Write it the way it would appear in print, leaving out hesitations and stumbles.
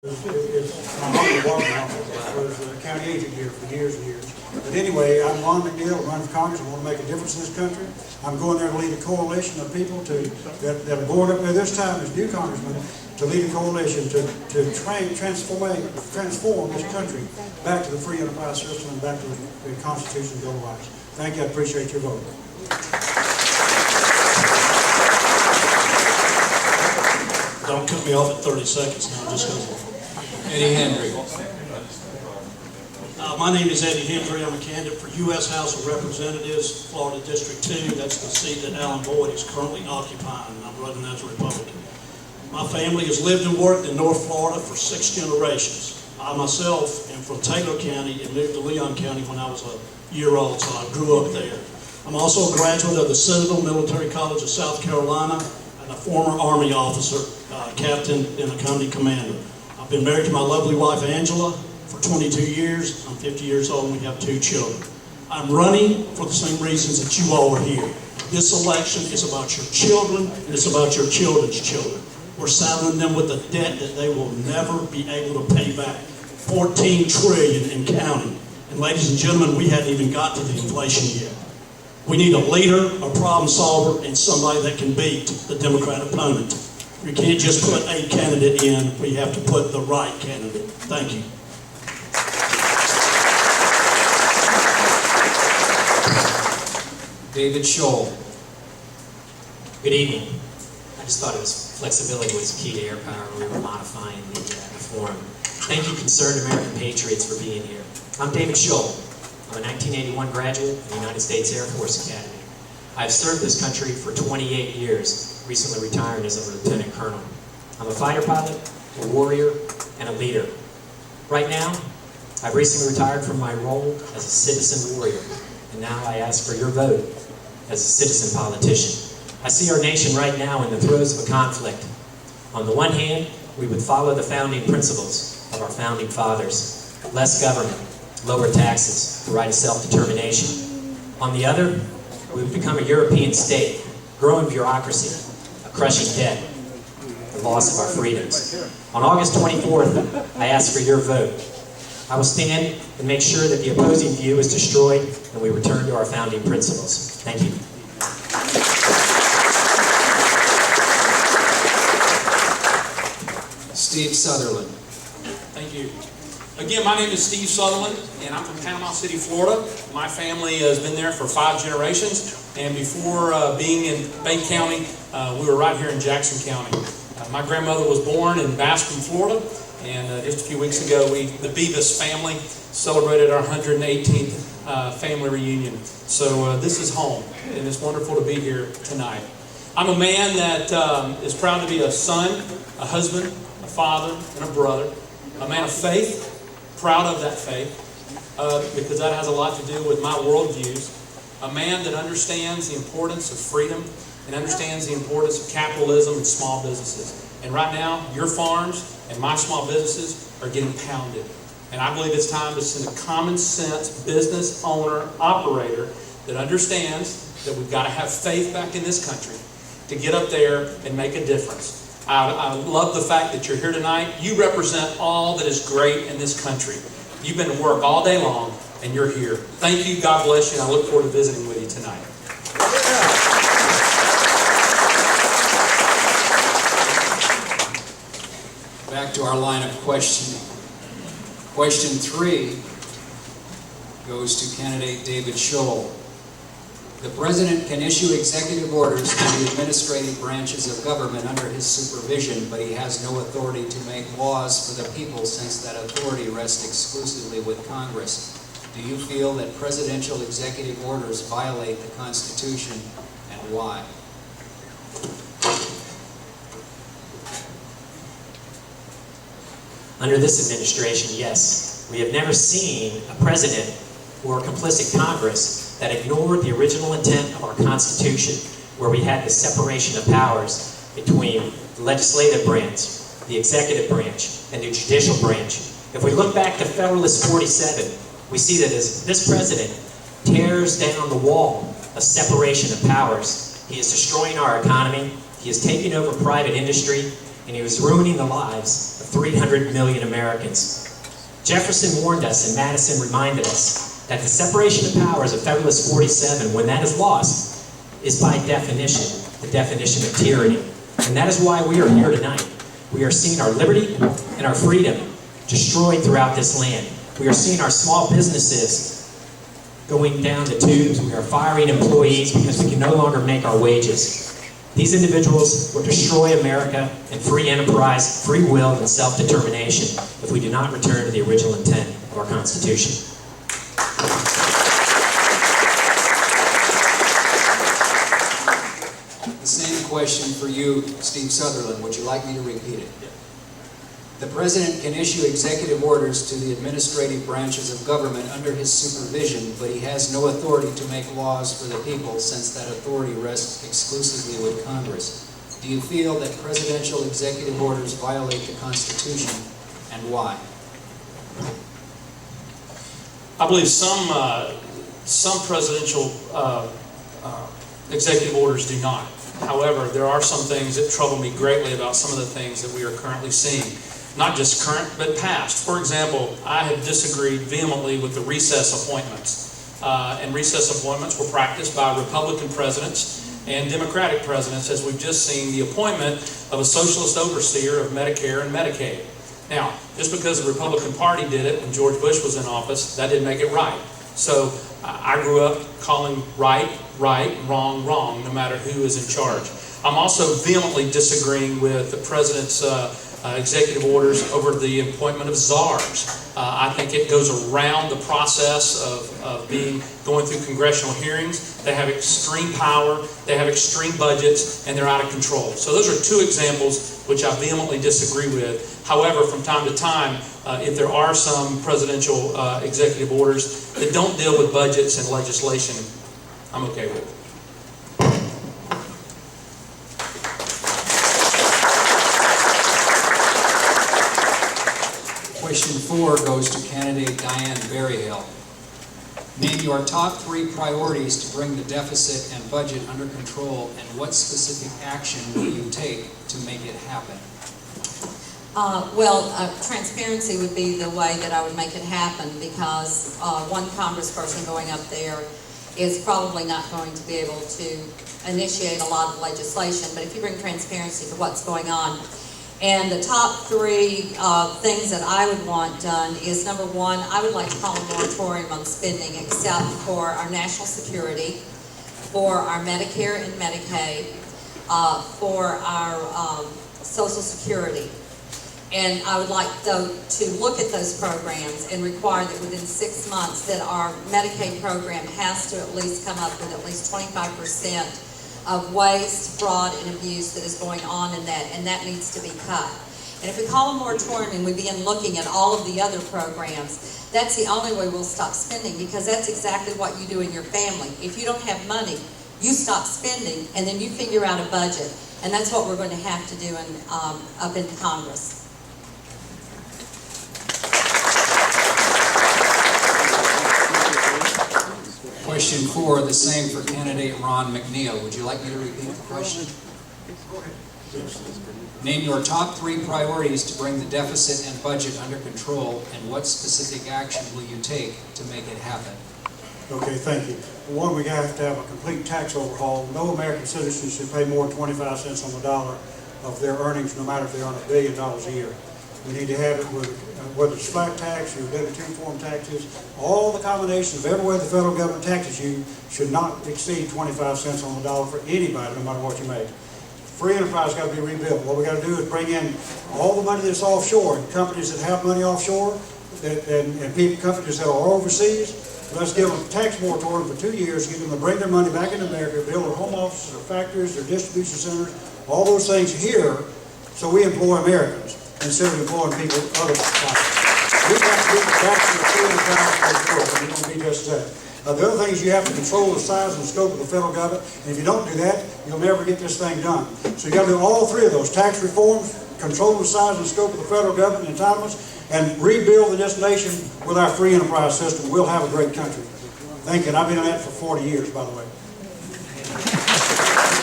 My uncle was a county agent here for years and years. But anyway, I'm Ron McNeil, running for Congress. I want to make a difference in this country. I'm going there to lead a coalition of people that are going up there this time as new congressmen to lead a coalition to transform this country back to the free enterprise system and back to the Constitution and Bill of Rights. Thank you. I appreciate your vote. Don't cut me off at 30 seconds now, just because. Eddie Hendry. My name is Eddie Hendry. I'm a candidate for U.S. House of Representatives, Florida District 2. That's the seat that Alan Boyd is currently occupying, and I'm running as a Republican. My family has lived and worked in North Florida for 6 generations. I myself am from Taylor County and moved to Leon County when I was a year old, so I grew up there. I'm also a graduate of the Citadel Military College of South Carolina and a former Army officer, captain and a company commander. I've been married to my lovely wife Angela for 22 years. I'm 50 years old and we have 2 children. I'm running for the same reasons that you all are here. This election is about your children and it's about your children's children. We're saddling them with a debt that they will never be able to pay back. $14 trillion and counting. And ladies and gentlemen, we hadn't even got to the inflation yet. We need a leader, a problem solver, and somebody that can beat the Democrat opponent. We can't just put a candidate in, we have to put the right candidate. Thank you. David Scholl. Good evening. I just thought flexibility was key to air power. We were modifying the form. Thank you, concerned American Patriots, for being here. I'm David Scholl. I'm a 1981 graduate of the United States Air Force Academy. I've served this country for 28 years, recently retiring as a lieutenant colonel. I'm a fighter pilot, a warrior, and a leader. Right now, I've recently retired from my role as a citizen warrior, and now I ask for your vote as a citizen politician. I see our nation right now in the throes of a conflict. On the one hand, we would follow the founding principles of our founding fathers: less government, lower taxes, the right of self-determination. On the other, we would become a European state, growing bureaucracy, a crushing debt, the loss of our freedoms. On August 24th, I ask for your vote. I will stand and make sure that the opposing view is destroyed and we return to our founding principles. Thank you. Steve Sutherland. Thank you. Again, my name is Steve Sutherland, and I'm from Panama City, Florida. My family has been there for 5 generations, and before being in Bank County, we were right here in Jackson County. My grandmother was born in Bascom, Florida, and just a few weeks ago, the Beavis family celebrated our 118th family reunion. So this is home, and it's wonderful to be here tonight. I'm a man that is proud to be a son, a husband, a father, and a brother, a man of faith, proud of that faith, because that has a lot to do with my worldviews. A man that understands the importance of freedom and understands the importance of capitalism and small businesses. And right now, your farms and my small businesses are getting pounded. And I believe it's time to send a common sense business owner, operator that understands that we've got to have faith back in this country to get up there and make a difference. I love the fact that you're here tonight. You represent all that is great in this country. You've been to work all day long, and you're here. Thank you. God bless you. And I look forward to visiting with you tonight. Back to our line of questioning. Question 3 goes to candidate David Scholl. The President can issue executive orders to the administrative branches of government under his supervision, but he has no authority to make laws for the people since that authority rests exclusively with Congress. Do you feel that presidential executive orders violate the Constitution, and why? Under this administration, yes. We have never seen a president or a complicit Congress that ignored the original intent of our Constitution, where we had the separation of powers between the legislative branch, the executive branch, and the judicial branch. If we look back to Federalist 47, we see that as this president tears down the wall of separation of powers, he is destroying our economy, he is taking over private industry, and he was ruining the lives of 300 million Americans. Jefferson warned us and Madison reminded us that the separation of powers of Federalist 47, when that is lost, is by definition the definition of tyranny. And that is why we are here tonight. We are seeing our liberty and our freedom destroyed throughout this land. We are seeing our small businesses going down the tubes. We are firing employees because we can no longer make our wages. These individuals will destroy America and free enterprise, free will, and self-determination if we do not return to the original intent of our Constitution. The same question for you, Steve Sutherland. Would you like me to repeat it? The President can issue executive orders to the administrative branches of government under his supervision, but he has no authority to make laws for the people since that authority rests exclusively with Congress. Do you feel that presidential executive orders violate the Constitution, and why? I believe some presidential executive orders do not. However, there are some things that trouble me greatly about some of the things that we are currently seeing. Not just current, but past. For example, I have disagreed vehemently with the recess appointments. And recess appointments were practiced by Republican presidents and Democratic presidents, as we've just seen the appointment of a socialist overseer of Medicare and Medicaid. Now, just because the Republican Party did it when George Bush was in office, that didn't make it right. So I grew up calling right, wrong, wrong, no matter who is in charge. I'm also vehemently disagreeing with the president's executive orders over the appointment of czars. I think it goes around the process of going through congressional hearings. They have extreme power, they have extreme budgets, and they're out of control. So those are two examples which I vehemently disagree with. However, from time to time, if there are some presidential executive orders that don't deal with budgets and legislation, I'm okay with it. Question 4 goes to candidate Diane Berryhill. Name your top 3 priorities to bring the deficit and budget under control, and what specific action will you take to make it happen? Transparency would be the way that I would make it happen, because one congressperson going up there is probably not going to be able to initiate a lot of legislation. But if you bring transparency to what's going on, and the top 3 things that I would want done is, number 1, I would like to call a moratorium on spending except for our national security, for our Medicare and Medicaid, for our Social Security. And I would like, though, to look at those programs and require that within 6 months that our Medicaid program has to at least come up with at least 25% of waste, fraud, and abuse that is going on in that, and that needs to be cut. And if we call a moratorium and we begin looking at all of the other programs, that's the only way we'll stop spending, because that's exactly what you do in your family. If you don't have money, you stop spending, and then you figure out a budget. And that's what we're going to have to do up in Congress. Question 4, the same for candidate Ron McNeil. Would you like me to repeat the question? Name your top 3 priorities to bring the deficit and budget under control, and what specific action will you take to make it happen? Okay, thank you. One, we have to have a complete tax overhaul. No American citizen should pay more than 25 cents on the dollar of their earnings, no matter if they earn $1 billion a year. We need to have it with, whether it's flat tax or W-2 form taxes, all the combinations of every way the federal government taxes you should not exceed 25 cents on the dollar for anybody, no matter what you make. Free enterprise got to be rebuilt. What we got to do is bring in all the money that's offshore, and companies that have money offshore, and people, companies that are overseas. Let's give them a tax moratorium for 2 years, get them to bring their money back into America, build their home offices, their factories, their distribution centers, all those things here, so we employ Americans instead of employing people other places. We've got to get back to the free enterprise of the world, and it's going to be just that. The other thing is you have to control the size and scope of the federal government, and if you don't do that, you'll never get this thing done. So you got to do all 3 of those: tax reforms, control the size and scope of the federal government and entitlements, and rebuild this nation with our free enterprise system. We'll have a great country. Thank you. And I've been on that for 40 years, by the way.